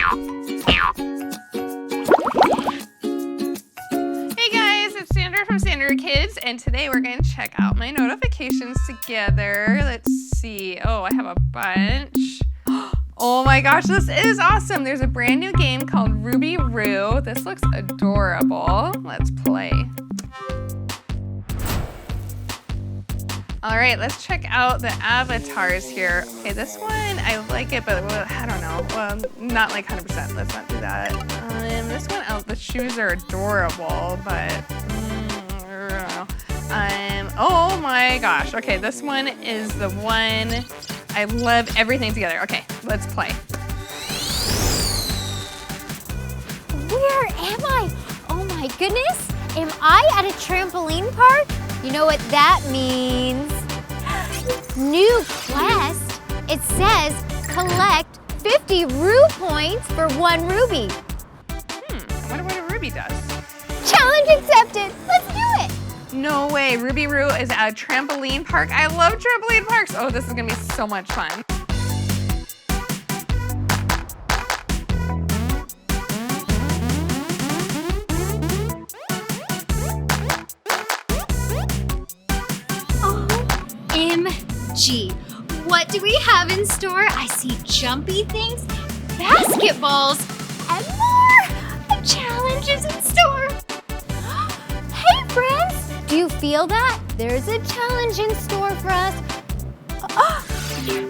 Hey guys, it's Sandra from Sandaroo Kids, and today we're going to check out my notifications together. Let's see. Oh, I have a bunch. Oh my gosh, this is awesome. There's a brand new game called Ruby Roo. This looks adorable. Let's play. All right, let's check out the avatars here. Okay, this one, I like it, but I don't know. Well, not like 100%. Let's not do that. This one, oh, the shoes are adorable, but I don't know. Oh my gosh. Okay, this one is the one. I love everything together. Okay, let's play. Where am I? Oh my goodness. Am I at a trampoline park? You know what that means? New quest. It says collect 50 Roo points for 1 ruby. I wonder what a ruby does. Challenge accepted. Let's do it. No way, Ruby Roo is at a trampoline park. I love trampoline parks. Oh, this is gonna be so much fun. OMG, what do we have in store? I see jumpy things, basketballs, and more challenges in store. Hey friends, do you feel that? There's a challenge in store for us.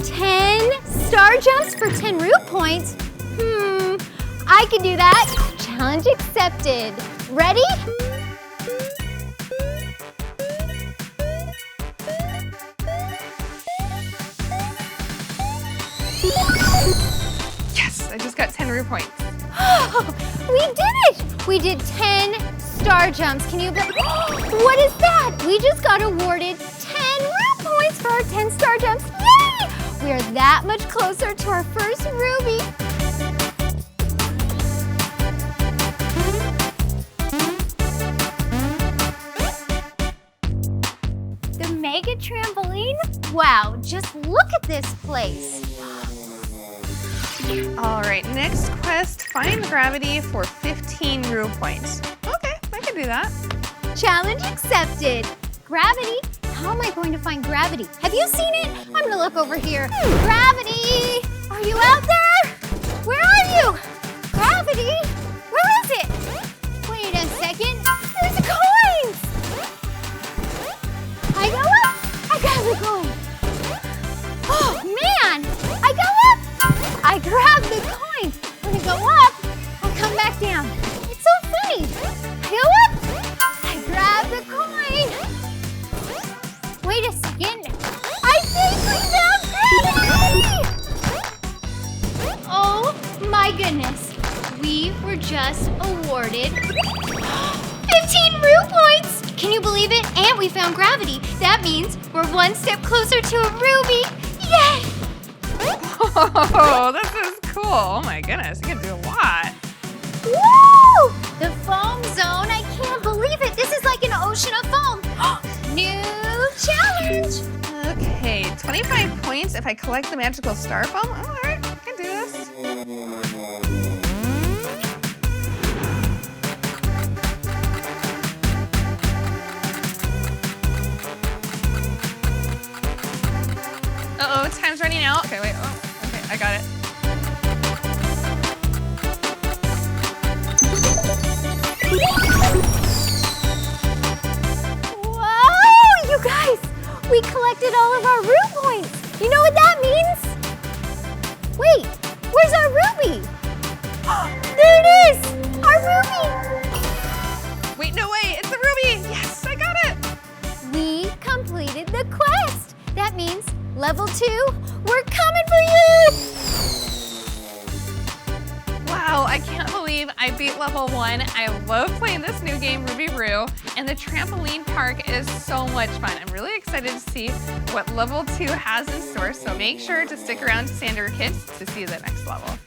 10 star jumps for 10 Roo points. I can do that. Challenge accepted. Ready? Yes, I just got 10 Roo points. We did it! We did 10 star jumps. Can you believe? What is that? We just got awarded 10 Roo points for our 10 star jumps. Yay! We are that much closer to our first ruby. The mega trampoline? Wow, just look at this place. All right, next quest, find gravity for 15 Roo points. Okay, I can do that. Challenge accepted. Gravity? How am I going to find gravity? Have you seen it? I'm gonna look over here. Gravity! Are you out there? Where are you? Gravity? Where is it? Wait a second. There's the coins! I go up. I got the coin. Oh man! I go up. I grab the coin. When I go up, I come back down. It's so funny. I go up. I grab the coin. Wait a second. I think we found gravity! Oh my goodness. We were just awarded 15 Roo points. Can you believe it? And we found gravity. That means we're one step closer to a ruby. Yay! Oh, this is cool. Oh my goodness, you can do a lot. Woo! The foam zone. I can't believe it. This is like an ocean of foam. New challenge. Okay, 25 points if I collect the magical star foam. Oh, all right, I can do this. Uh-oh, time's running out. Okay, wait. Oh, okay, I got it. Whoa, you guys! We collected all of our Roo points. You know what that means? Wait, where's our ruby? There it is! Our ruby! Wait, no way, it's a ruby! Yes, I got it! We completed the quest. That means level 2, we're coming for you! Wow, I can't believe I beat level 1. I love playing this new game, Ruby Roo, and the trampoline park is so much fun. I'm really excited to see what level 2 has in store, so make sure to stick around to Sandaroo Kids to see the next level.